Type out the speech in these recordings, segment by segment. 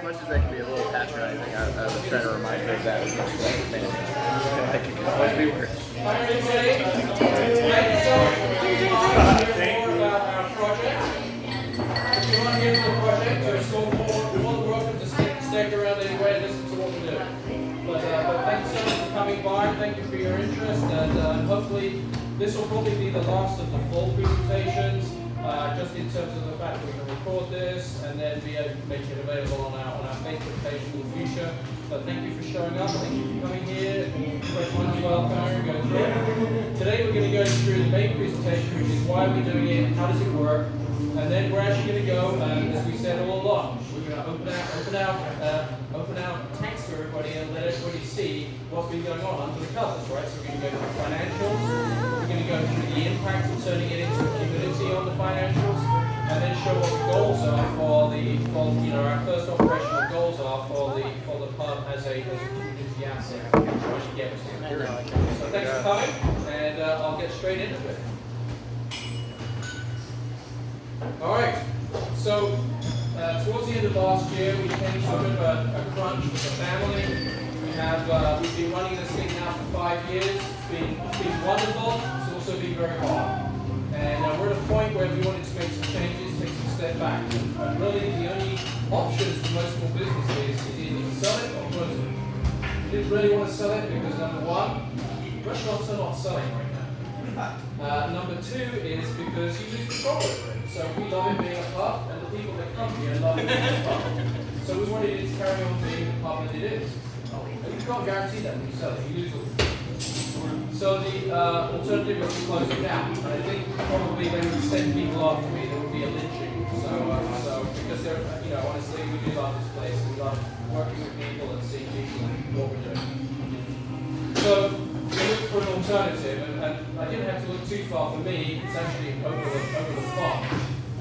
as much as that can be a little patronizing, I was trying to remind her of that as much as I can. Like, it can always be worse. Hi everybody. Thank you so much for coming by to hear more about our project. If you want to hear more project, you're still more welcome to stick around anyway and listen to what we do. But thank you so much for coming by. Thank you for your interest, and hopefully this will probably be the last of the full presentations. Just in terms of the fact that we can record this and then be able to make it available on our Facebook page in the future. But thank you for showing up. Thank you for coming here. Great one as well, Karen. Go through it. Today we're going to go through the main presentation, which is why we're doing it, how does it work, and then we're actually going to go, as we said all along, we're going to open out text to everybody and let everybody see what's been going on under the covers, right? So we're going to go through financials. We're going to go through the impact of turning it into a community on the financials, and then show what the goals are for our first operational goals are for the pub as a community asset. So thanks for coming, and I'll get straight into it. All right. So towards the end of last year, we came to a bit of a crunch with the family. We've been running this thing now for 5 years. It's been wonderful. It's also been very hard. And we're at a point where we wanted to make some changes, take some step back. And really, the only options for most small businesses is either to sell it or close it. We didn't really want to sell it because number one, restaurants are not selling right now. Number two is because you lose control over it. So we love it being a pub, and the people that come here love it being a pub. So we wanted it to carry on being the pub that it is. And you can't guarantee that when you sell it, you lose it. So the alternative was to close it down. And I think probably they would send people after me, there would be a lynching. So because they're, honestly, we do love this place. We love working with people and seeing people and what we're doing. So we looked for an alternative, and I didn't have to look too far. For me, it's actually over the pond.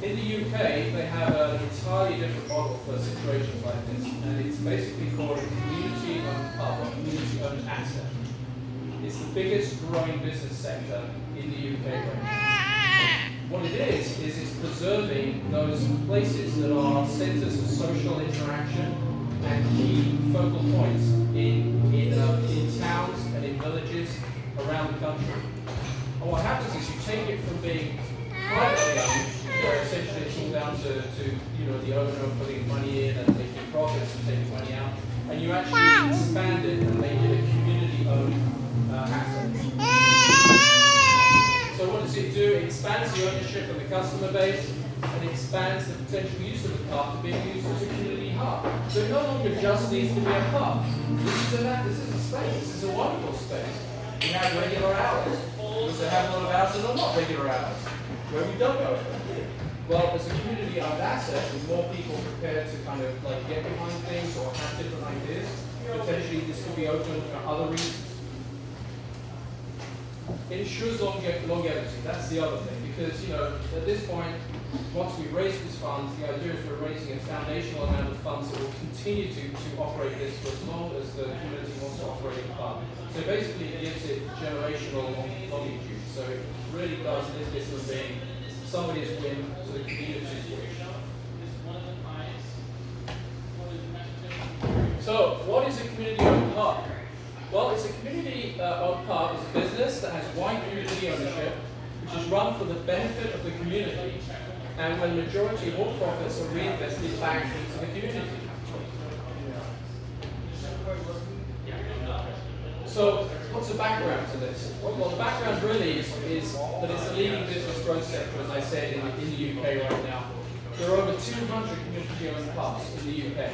In the UK, they have an entirely different model for situations like this, and it's basically called a community-owned pub, or community-owned asset. It's the biggest growing business sector in the UK right now. What it is it's preserving those places that are centers of social interaction and key focal points in towns and in villages around the country. And what happens is you take it from being privately owned, where essentially it's all down to the owner putting money in and making profits and taking money out, and you actually expand it and make it a community-owned asset. So what does it do? It expands the ownership of the customer base, and it expands the potential use of the pub to being used as a community hub. So it no longer just needs to be a pub. This is a space. This is a wonderful space. We have regular hours. We also have a lot of hours that are not regular hours, where we don't go. Well, as a community-owned asset, with more people prepared to kind of like get behind things or have different ideas, potentially this could be open for other reasons. It ensures longevity. That's the other thing, because at this point, once we raise these funds, the idea is we're raising a foundational amount of funds that will continue to operate this for as long as the community wants to operate the pub. So basically, it gives it generational longitude. So it really does lift this from being somebody's win to the community's win. So, what is a community-owned pub? Well, it's a community-owned pub. It's a business that has wide community ownership, which is run for the benefit of the community, and when the majority of all profits are reinvested back into the community. So, what's the background to this? Well, the background really is that it's the leading business growth sector, as I said, in the UK right now. There are over 200 community-owned pubs in the UK.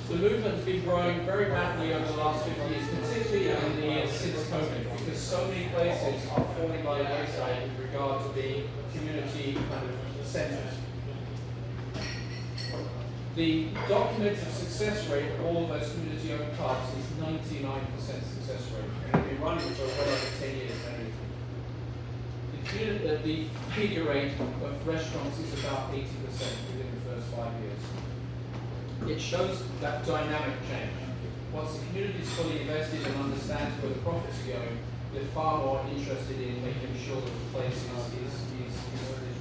The movement has been growing very rapidly over the last 50 years, particularly in the years since COVID, because so many places are falling by the wayside with regard to being community kind of centers. The documented success rate of all of those community-owned pubs is 99% success rate, and they've been running for well over 10 years. The failure rate of restaurants is about 80% within the first 5 years. It shows that dynamic change. Once the community is fully invested and understands where the profits are going, they're far more interested in making sure that the place is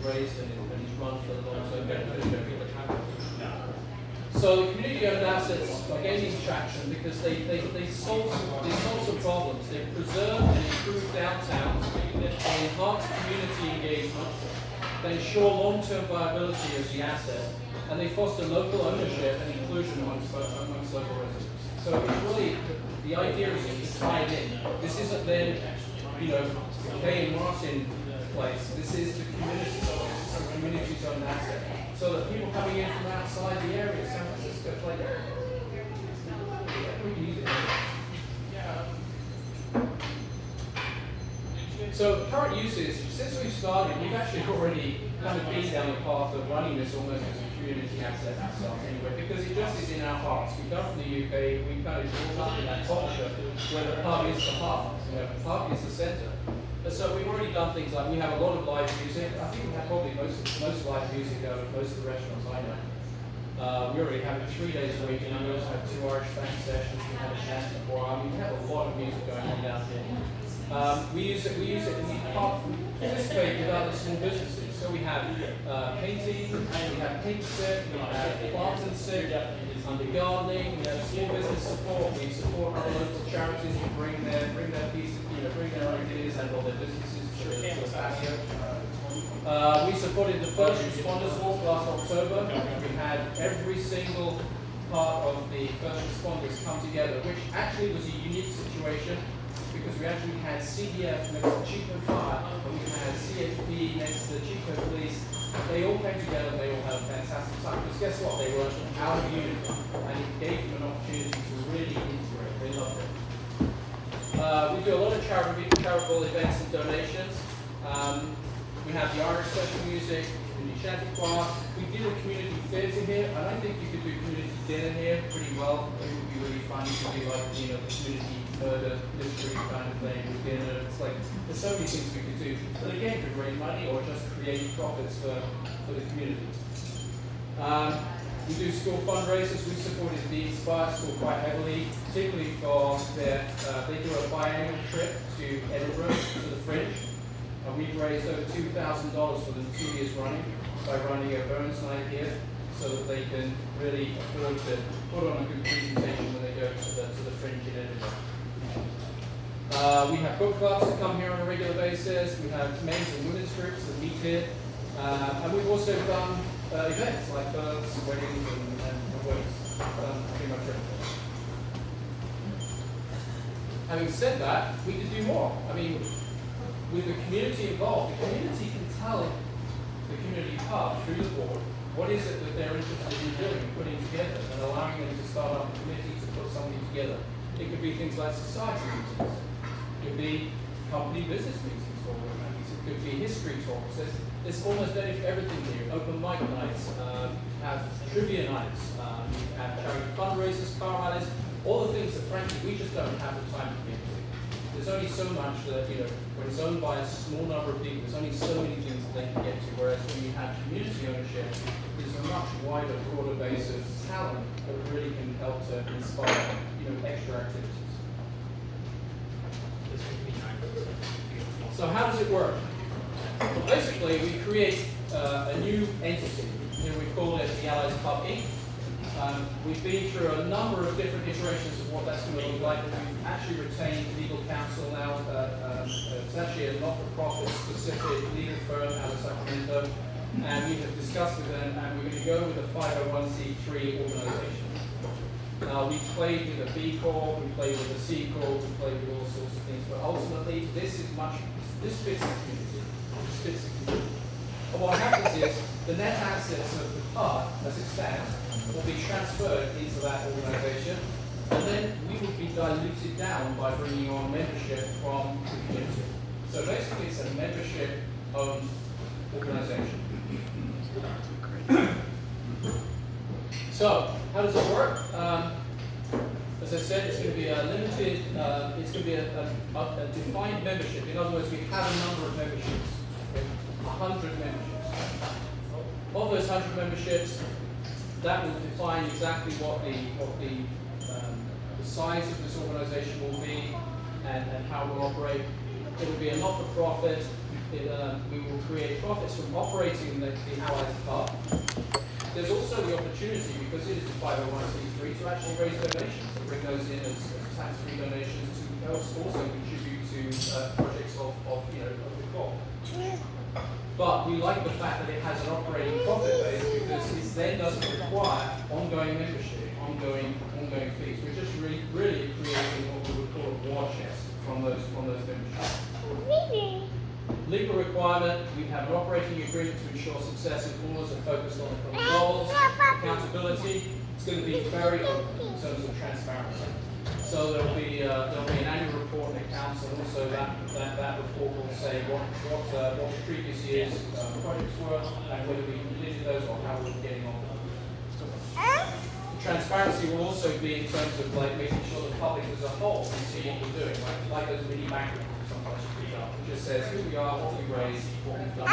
raised and is run for the long-term benefit of people that have it. So the community-owned assets are gaining traction because they solve some problems. They preserve and improve downtowns, they enhance community engagement, they ensure long-term viability of the asset, and they foster local ownership and inclusion amongst local residents. So it's really, the idea is to tie it in. This isn't then, Kay and Martin place. This is the community's own asset. So that people coming in from outside the area, San Francisco, like, we can use it. So current uses, since we've started, we've actually already kind of been down the path of running this almost as a community asset ourselves anyway, because it just is in our hearts. We come from the UK, we kind of grew up in that culture where the pub is the heart, the pub is the centre. And so we've already done things like we have a lot of live music. I think we have probably most live music out of most of the restaurants I know. We already have it 3 days a week, and we also have 2 Irish band sessions. We have a chant before. I mean, we have a lot of music going on down here. We use it, and we participate with other small businesses. So we have painting, we have paint sip, we have plant and sip, under gardening, we have small business support. We support other local charities who bring their pieces, bring their ideas and all their businesses to the patio. We supported the first responders walk last October. We had every single part of the first responders come together, which actually was a unique situation because we actually had CDF next to Chico Fire, and we had CHP next to Chico Police. They all came together, they all had a fantastic time. Because guess what? They were out of uniform, and it gave them an opportunity to really integrate. They loved it. We do a lot of charitable events and donations. We have the Irish social music, the shanty choir. We did a community theatre here, and I think you could do community dinner here pretty well. It would be really fun. You could do like community murder mystery kind of thing with dinner. It's like there's so many things we could do. But again, could raise money or just create profits for the community. We do school fundraisers. We supported the Inspire School quite heavily, particularly for their, they do a biannual trip to Edinburgh, to the Fringe. And we've raised over $2,000 for them 2 years running by running a Burns night here so that they can really afford to put on a good presentation when they go to the Fringe in Edinburgh. We have book clubs that come here on a regular basis. We have men's and women's groups that meet here. And we've also done events like births, weddings, and weddings. Pretty much everything. Having said that, we could do more. I mean, with the community involved, the community can tell the community pub through the board what is it that they're interested in doing, putting together, and allowing them to start up a committee to put something together. It could be things like society meetings. It could be company business meetings for women. It could be history talks. There's almost everything here. Open mic nights, have trivia nights, have charity fundraisers, car rallies, all the things that frankly we just don't have the time to get to. There's only so much that, when it's owned by a small number of people, there's only so many things that they can get to, whereas when you have community ownership, there's a much wider, broader base of talent that really can help to inspire, extra activities. So how does it work? Well, basically, we create a new entity. We call it the Allies Pub Inc. We've been through a number of different iterations of what that's going to look like. We've actually retained legal counsel now. It's actually a not-for-profit specific legal firm out of Sacramento. And we have discussed with them, and we're going to go with a 501c3 organization. We played with a B Corp, we played with a C Corp, we played with all sorts of things, but ultimately this fits the community. This fits the community. And what happens is the net assets of the pub, as it stands, will be transferred into that organization, and then we will be diluted down by bringing on membership from the community. So basically it's a membership-owned organization. So, how does it work? As I said, it's going to be a limited, it's going to be a defined membership. In other words, we have a number of memberships, 100 memberships. Of those 100 memberships, that will define exactly what the size of this organization will be and how it will operate. It will be a not-for-profit. We will create profits from operating the Allies Pub. there's also the opportunity, because it is a 501c3, to actually raise donations and bring those in as tax-free donations to help also contribute to projects of the core. But we like the fact that it has an operating profit base because it then doesn't require ongoing membership, ongoing fees. We're just really creating what we would call a war chest from those memberships. Legal requirement, we have an operating agreement to ensure success and all are focused on the common goals, accountability. It's going to be very open in terms of transparency. So there'll be an annual report and accounts, and also that report will say what the previous year's projects were and whether we completed those or how we're getting on. Transparency will also be in terms of like making sure the public as a whole can see what we're doing, like those mini bank reports sometimes you read up. It just says who we are, what we raised, what we've done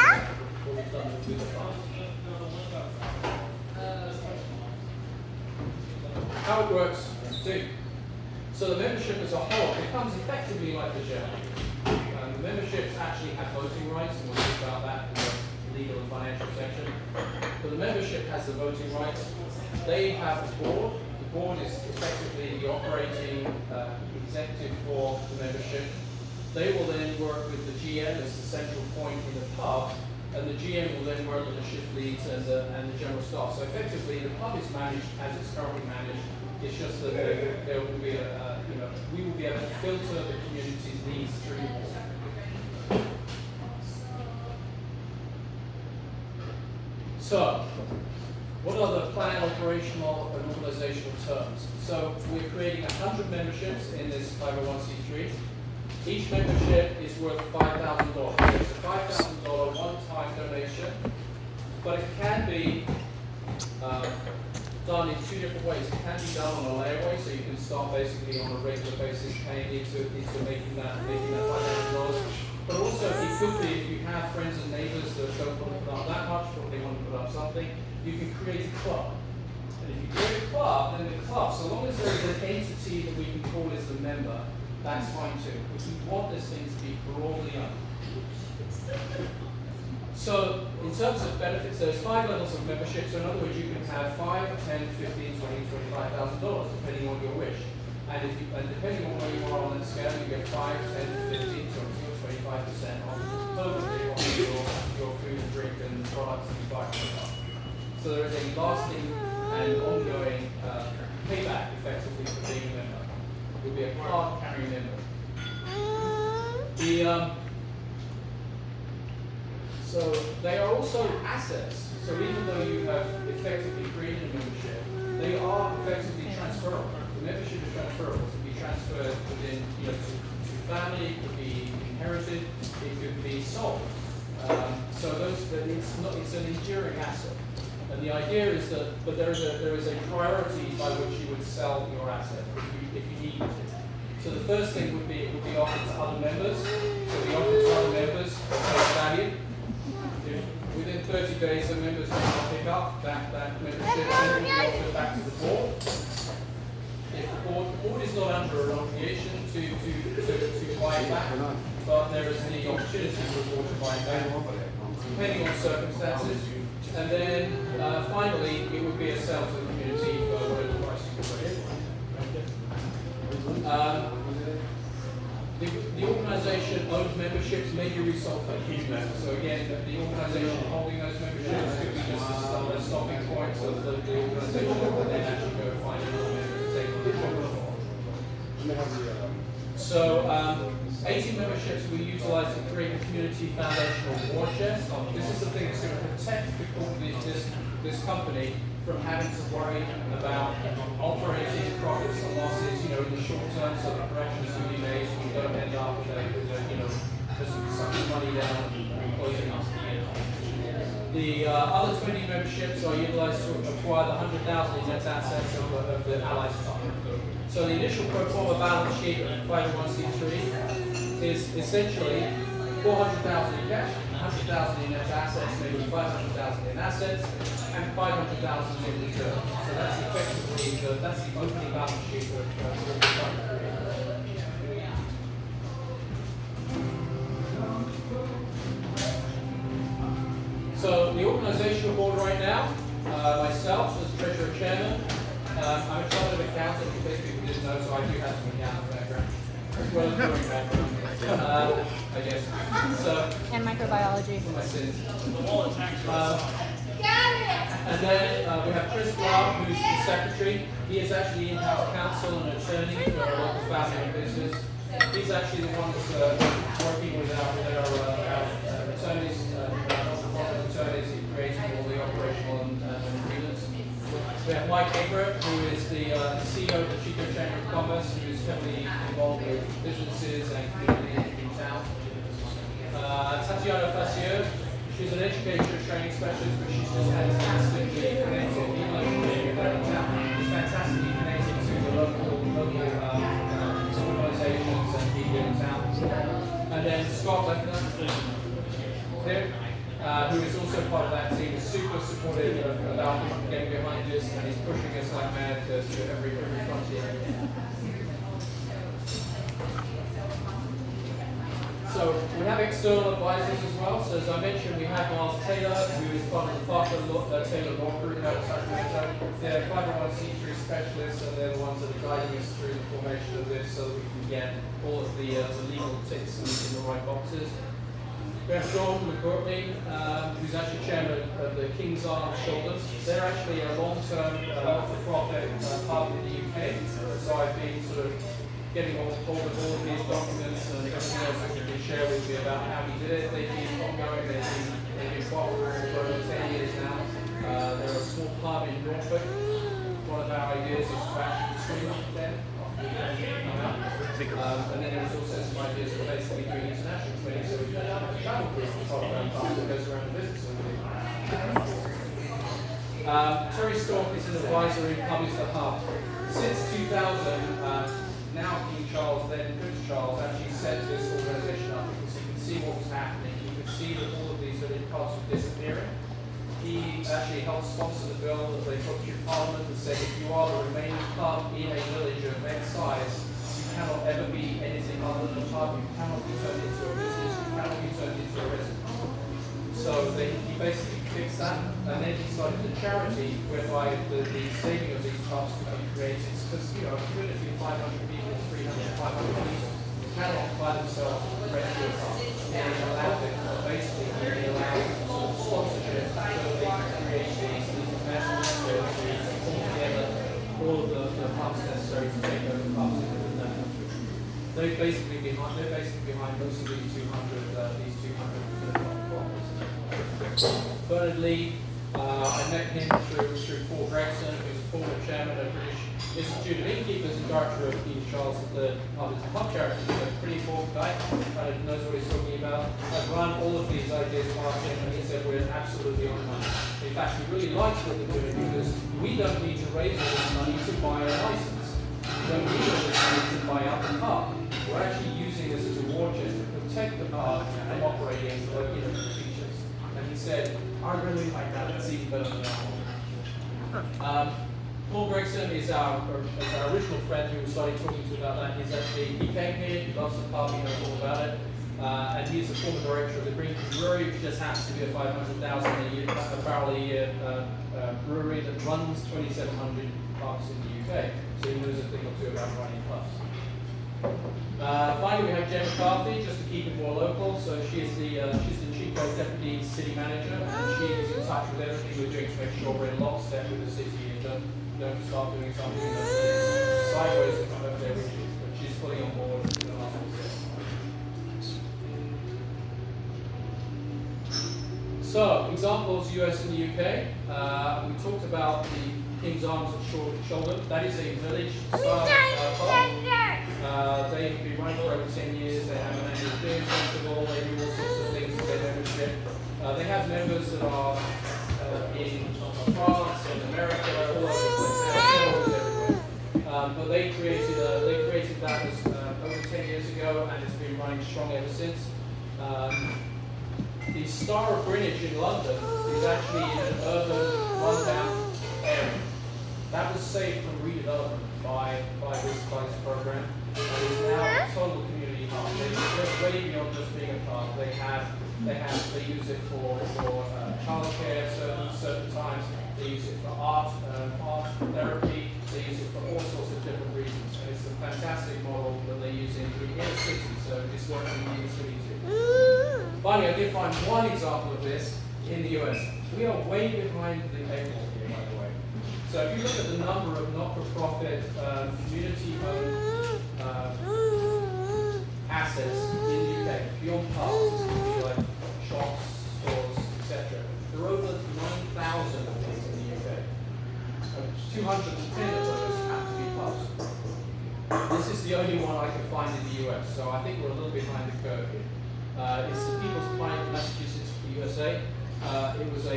with the funds. How it works too. So the membership as a whole becomes effectively like the general. The memberships actually have voting rights, and we'll talk about that in the legal and financial section. But the membership has the voting rights. They have a board. The board is effectively the operating executive for the membership. They will then work with the GM as the central point in the pub, and the GM will then work with the shift leads and the general staff. So effectively, the pub is managed as it's currently managed. It's just that there will be we will be able to filter the community's needs through the board. So, what are the plan, operational, and organizational terms? So, we're creating 100 memberships in this 501c3. Each membership is worth $5,000. It's a $5,000 one-time donation, but it can be done in two different ways. It can be done on a layaway, so you can start basically on a regular basis paying into making that $5,000. But also, it could be if you have friends and neighbors that don't want to put up that much, but they want to put up something, you can create a club. And if you create a club, then the club, so long as there is an entity that we can call as the member, that's fine too. Because we want this thing to be broadly owned. So, in terms of benefits, there's 5 levels of membership. So, in other words, you can have $5, $10, $15, $20, $25,000, depending on your wish. And depending on where you are on that scale, you get 5, 10, 15, 20, or 25% on totally on your food, drink, and products that you buy from the car. So, there is a lasting and ongoing payback, effectively, for being a member. You'll be a card-carrying member. So they are also assets. So even though you have effectively created a membership, they are effectively transferable. The membership is transferable. It can be transferred within, to family. It could be inherited. It could be sold. So it's an enduring asset. And the idea is that, but there is a priority by which you would sell your asset if you need to. So the first thing would be it would be offered to other members. So the offer to other members of face value. Within 30 days, the members may not pick up that membership, then we offer it back to the board. If the board is not under an obligation to buy it back, but there is the opportunity for the board to buy it back, depending on circumstances. And then finally, it would be a sale to the community for whatever price you put in. The organisation owns memberships may be resold for huge members. So again, the organisation holding those memberships could be just a stopping point so that the organisation will then actually go find another member to take on the membership. So 18 memberships we utilise to create a community foundational war chest. This is the thing that's going to protect this company from having to worry about operating profits and losses, in the short term, so the corrections can be made, so you don't end up with just sucking money down and closing up the year. The other 20 memberships are utilized to acquire the 100,000 in net assets of the Allies Fund. So the initial pro forma balance sheet of 501c3 is essentially 400,000 in cash, 100,000 in net assets, maybe 500,000 in assets, and 500,000 in reserves. So that's effectively the opening balance sheet of what we're trying to create. So the organizational board right now, myself as treasurer chairman. I'm a chartered accountant, in case people didn't know, so I do have some accounting background, as well as doing background, I guess. So, And microbiology. for my sins. And then we have Chris Clark, who's the secretary. He is actually in-house counsel and attorney for a local family business. He's actually the one that's working with our attorneys, non-profit attorneys, in creating all the operational and agreements. We have Mike Abraham, who is the CEO of the Chico Chamber of Commerce, who is heavily involved with businesses and communities in town. Tatiana Fassieux, she's an education training specialist, but she's just fantastically connected. Even though she's living there in town, she's fantastically connected to the local organizations and people in town. And then Scott Leffner, who is also part of that team, is super supportive about getting behind this, and he's pushing us like mad to every frontier. So we have external advisors as well. So as I mentioned, we have Miles Taylor, who is part of the Parker Taylor Law Group out of Sacramento. They're 501c3 specialists, and they're the ones that are guiding us through the formation of this, so that we can get all of the legal ticks in the right boxes. We have John McCourtney, who's actually chairman of the King's Arms Shoulder. They're actually a long-term not-for-profit part of the UK. So I've been sort of getting hold of all of these documents and everything else that he can share with me about how he did it. They've been ongoing, they've been profitable for over 10 years now. They're a small pub in Norfolk. One of our ideas is to actually swim them. And then there was also some ideas of basically doing international training, so we've got a travel group part of our park that goes around the business. Terry Stork is an advisor who published The Hub. Since 2000, now King Charles, then Prince Charles, actually set this organisation up because he could see what was happening. He could see that all of these little parts were disappearing. He actually helped sponsor the bill that they put through Parliament and said if you are the remaining pub in a village of that size, you cannot ever be anything other than a pub. You cannot be turned into a business. You cannot be turned into a residence. So he basically fixed that, and then he started a charity whereby the saving of these pubs could be created. Because a community of 500 people, 300, 500 people cannot by themselves rescue a pub. And he allowed them, basically, he allowed sort of sponsorship so that they can create these international networks to pull together all of the pubs necessary to take over pubs in that country. They're basically behind most of these 200 Bernard Lee, I met him through Paul Gregson, who's a former chairman of the British Institute of Innkeepers and director of King Charles III pub charity. He's a pretty important guy, knows what he's talking about. I've run all of these ideas past him, and he said we're absolutely on money. In fact, he really likes what we're doing because we don't need to raise all this money to buy a license. We don't need all this money to buy up the pub. We're actually using this as a war chest to protect the pub from operating for features. And he said, I really like that. That's even better than that. Paul Gregson is our original friend who started talking to about that. He came here, he loves the pub, he knows all about it. And he's a former director of the Green Brewery, which just happens to be a 500,000 barrel a year brewery that runs 2,700 pubs in the UK. So he knows a thing or two about running pubs. Finally, we have Jen McCarthy, just to keep it more local. So she's the Chico Deputy City Manager, and she is in touch with everything we're doing to make sure we're in lockstep with the city and don't start doing something that's sideways and over there, but she's fully on board. So, examples, US and the UK. We talked about the King's Arms at Shoulder. That is a village-style pub. They've been running for over 10 years. They have an annual beer festival. They do all sorts of things with their membership. They have members that are in France and America, all over the place. They have members everywhere. But they created that over 10 years ago, and it's been running strong ever since. The Star of Greenwich in London is actually in an urban, rundown area. That was saved from redevelopment by this program, and is now a total community hub. They're way beyond just being a pub. They use it for childcare certain times. They use it for art therapy. They use it for all sorts of different reasons. And it's a fantastic model that they use in the inner city. So it's working in the inner city too. Finally, I did find one example of this in the US. We are way behind the eight ball here, by the way. So if you look at the number of not-for-profit, community-owned assets in the UK, beyond pubs, like shops, stores, etc., there are over 9,000 of these in the UK. 210 of those have to be pubs. This is the only one I can find in the US, so I think we're a little behind the curve here. It's the People's Pint in Massachusetts, USA. It was a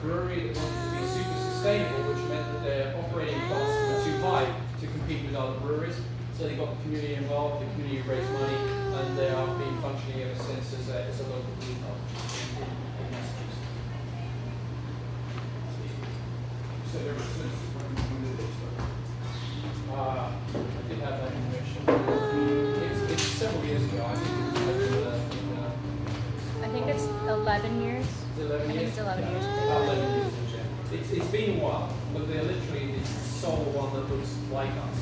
brewery that wanted to be super sustainable, which meant that their operating costs were too high to compete with other breweries. So they got the community involved, the community raised money, and they are been functioning ever since as a local brew pub in Massachusetts. So there was I did have that information. It's several years ago. I think I think it's 11 years. it's 11 I think years. it's 11 years. About 11 years. It's been a while, but they're literally the sole one that looks like us.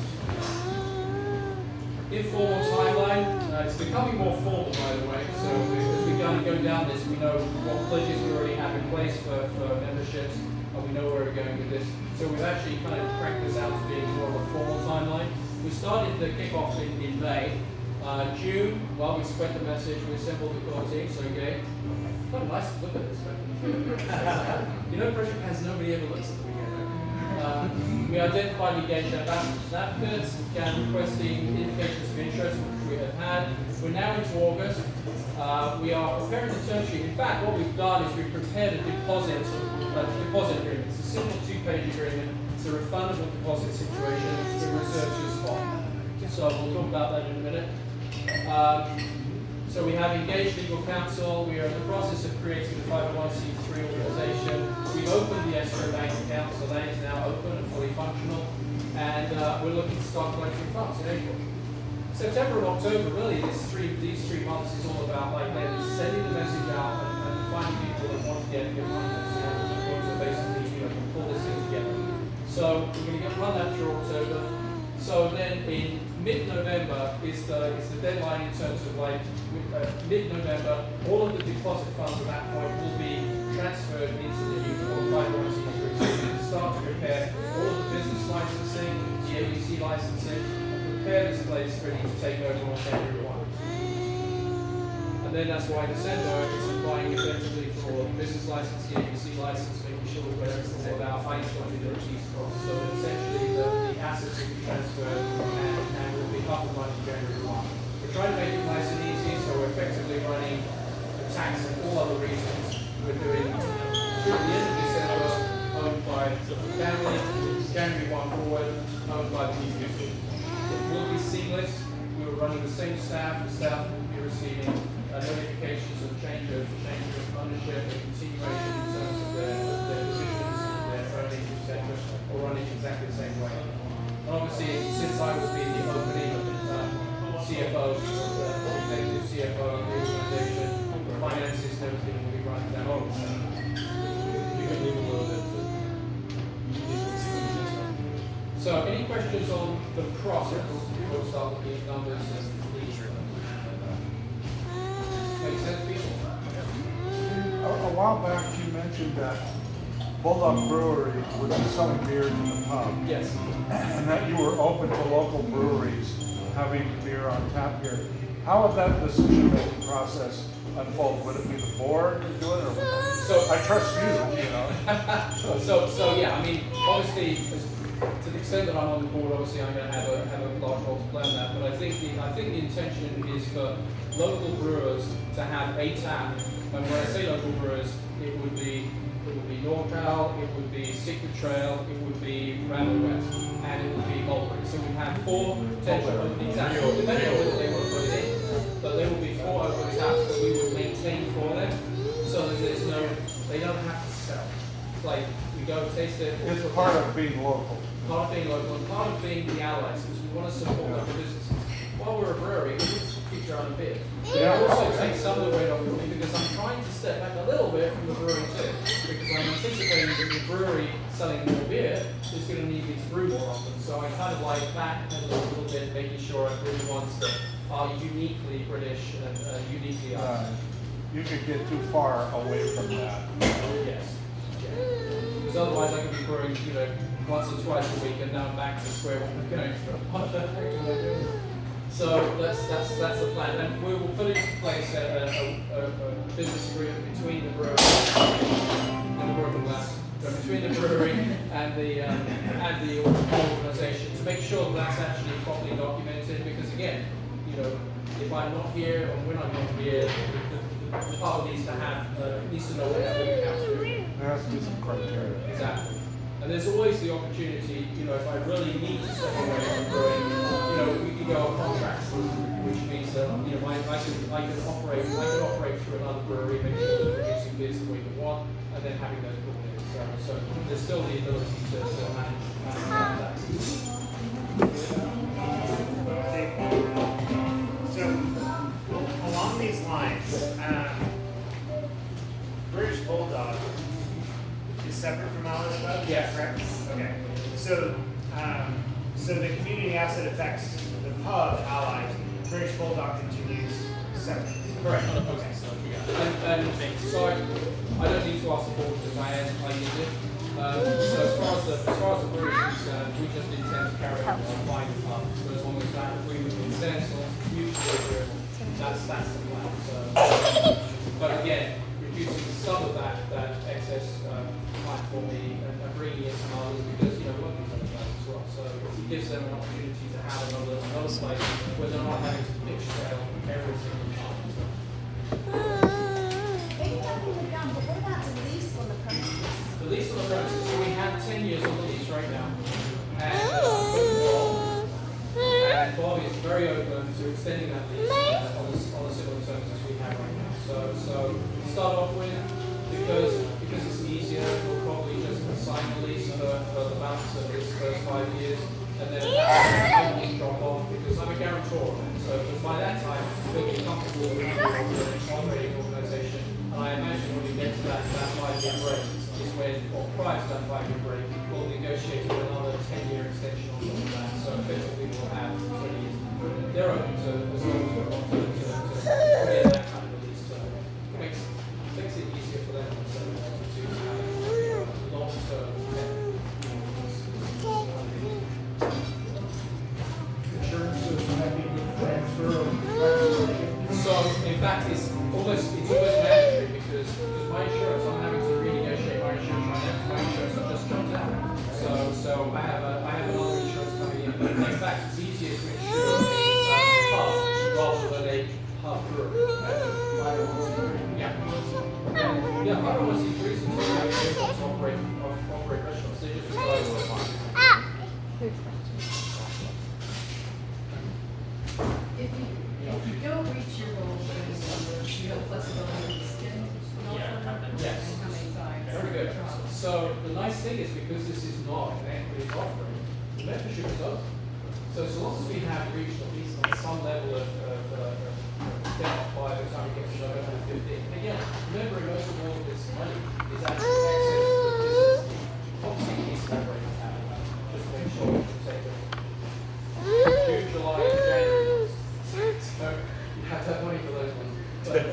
Informal timeline. It's becoming more formal, by the way. So as we kind of go down this, we know what pledges we already have in place for memberships, and we know where we're going with this. So we've actually kind of cracked this out to being more of a formal timeline. We started the kickoff in May. June, well, we spread the message, we assembled the core team, so okay. Quite nice to look at this. You know, Pressure Pants, nobody ever looks at them again. We identified engaged ambassadors and advocates, began requesting indications of interest, which we have had. We're now into August. We are preparing the term sheet. In fact, what we've done is we've prepared a deposit agreement. It's a simple 2-page agreement. It's a refundable deposit situation. It's a reserve to spot. So we'll talk about that in a minute. So we have engaged legal counsel. We are in the process of creating the 501c3 organization. We've opened the escrow bank account, so that is now open and fully functional. And we're looking to start collecting funds in April. September and October, really, these three months is all about like sending the message out and finding people that want to get money. So basically, pull this thing together. So we're going to run that through October. So then in mid-November is the deadline in terms of like mid-November, all of the deposit funds at that point will be transferred into the new 501c3. So we can start to prepare all of the business licensing, the ABC licensing, and prepare this place ready to take over on January 1. And then that's why December is applying effectively for business license, the ABC license, making sure that everything's all about high-quality cheese costs. So essentially the assets will be transferred and will be up and running January 1. We're trying to make it nice and easy, so we're effectively running the tax and all other reasons. We're doing through the end of December, owned by the family, January 1 forward, owned by the new user. It will be seamless. We were running the same staff. The staff will be receiving notifications of change of ownership and continuation in terms of their positions, their earnings, etc., or running exactly the same way. And obviously, since I will be the opening CFO, executive CFO of the organization, the finances and everything will be running down. You can leave a little bit. So, any questions on the process before we start looking at numbers and makes sense, people? A while back you mentioned that Bulldog Brewery would be selling beer to the pub. Yes. And that you were open to local breweries having beer on tap here. How would that decision-making process unfold? Would it be the board to do it, or So I trust you, So yeah, I mean, obviously, to the extent that I'm on the board, obviously I'm going to have a large role to play in that. But I think the intention is for local brewers to have a tap. And when I say local brewers, it would be NorCal, it would be Secret Trail, it would be Randall West, and it would be Mulberry. So we have 4 potential opening taps, depending on whether they want to put it in. But there will be 4 open taps that we would maintain for them, so that they don't have to sell. It's like we go taste it. It's part of being local. Part of being local and part of being the allies, because we want to support local businesses. while we're a brewery, we need to feature our own beer. Yeah. It also takes some of the weight off of me because I'm trying to step back a little bit from the brewery too. Because I'm anticipating that the brewery selling more beer is going to need me to brew more often. So I kind of like backpedal a little bit, making sure I brew ones that are uniquely British and uniquely us. You could get too far away from that. Yes. Yeah. Because otherwise I could be brewing, once or twice a week, and now I'm back to square one going from what the heck am I doing? So that's the plan, and we will put into place a business agreement between the brewery and the organisation to make sure that that's actually properly documented. Because again, if I'm not here or when I'm not here, the party needs to know what they're doing out to. There has to be some criteria. Exactly. And there's always the opportunity, if I really need to step away from brewing, we can go on contract, which means that, I can operate through another brewery, making sure they're producing beers the way they want, and then having those brought in. So there's still the ability to manage that. So, along these lines, British Bulldog is separate from Alice Pub? Yes. Correct? Okay. So the community asset affects the pub allied. British Bulldog continues separate. Correct. Okay. And so I don't need to ask the board because I use it. So as far as the brewery is concerned, we just intend to carry on supplying the pub. So as long as that agreement extends, so mutually agreeable, that's the plan. So, but again, reducing some of that excess might for me and bringing in some others because we're looking for those as well. So it gives them an opportunity to have another place where they're not having to pitch sale every single time. Maybe nothing with them, but what about the lease on the premises? The lease on the premises, so we have 10 years on the lease right now. And Bob is very open to extending that lease on the similar terms as we have right now. So start off with, because it's easier, we'll probably just sign the lease for the balance of this first 5 years. And then I will drop off because I'm a guarantor. So by that time, we'll be comfortable with the operating organisation. And I imagine when we get to that 5-year break, is when, or prior to that 5-year break, we'll negotiate for another 10-year extension on top of that. So effectively we'll have 20 years. They're open to, as long as we're open to put in that kind of release. So it makes it easier for them to have long-term So, in fact, it's almost mandatory because my insurance, I'm having to renegotiate my insurance right now. My insurance has just jumped out. So I have another insurance coming in. But in fact, it's easier to insure a pub rather than a pub brewery. Yeah. Yeah, 501c3s and 2 operate restaurants. They just require If you don't reach your goal for any number, you have flexibility to extend an offer and how many times. Very good. So the nice thing is because this is not an equity offering, the membership is open. So as long as we have reached at least on some level of debt by the time we get to November 15th. And again, remember most of all of this money is actually access to the business. Obviously you need to separate that out. Just to make sure we can take it. June, July, and January. So you have to have money for those ones. But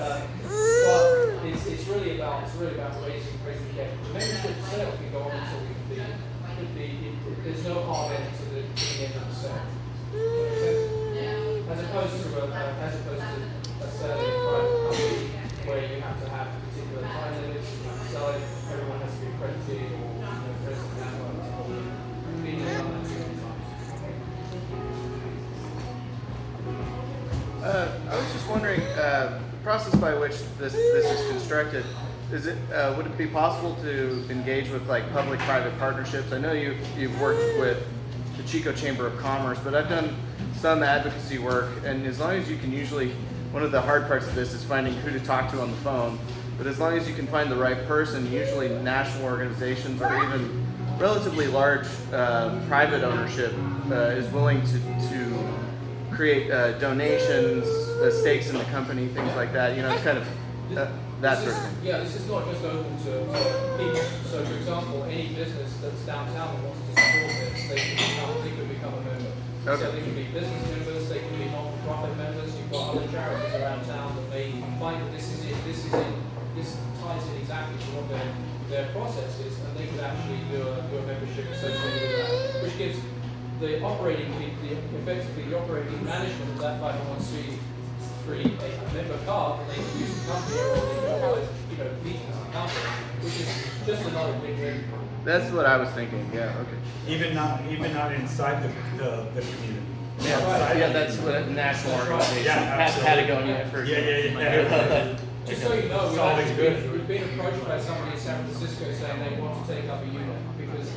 it's really about raising debt. The membership itself can go on until we there's no hard end to the end of the sale. As opposed to a sale in a private company where you have to have particular time limits, you have to sell it, everyone has to be accredited or for instance that one. We've been doing that too many times. I was just wondering, the process by which this is constructed, would it be possible to engage with like public-private partnerships? I know you've worked with the Chico Chamber of Commerce, but I've done some advocacy work, and as long as you can one of the hard parts of this is finding who to talk to on the phone, but as long as you can find the right person, usually national organizations or even relatively large private ownership is willing to create donations, stakes in the company, things like that. You know, it's kind of that sort of thing. Yeah, this is not just open to people. So, for example, any business that's downtown that wants to support this, they could become a member. Okay. So they can be business members, they can be non-profit members. You've got other charities around town that may find that this ties in exactly to what their process is, and they could actually do a membership associated with that, which gives effectively the operating management of that 501c3 a member card, and they can use the company or they can organize, meetings in the company, which is just another win-win. That's what I was thinking. Yeah. Okay. Even not inside the community. Yeah, that's what a national organization. Yeah, Patagonia, for example. Yeah. Just so you know, It's always good. we've been approached by somebody in San Francisco saying they want to take up a unit because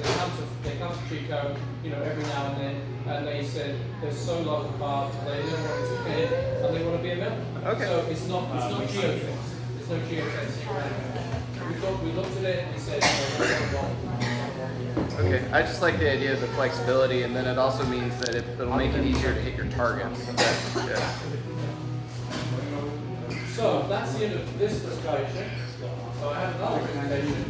they come to Chico, every now and then, and they said they're so low the card, they don't want to pay it, and they want to be a member. Okay. So it's not geofenced. There's no geofencing around it. We looked at it and we said, Okay, I just like the idea of the flexibility, and then it also means that it'll make it easier to hit your targets. Yeah. So that's the end of this presentation. So I have another presentation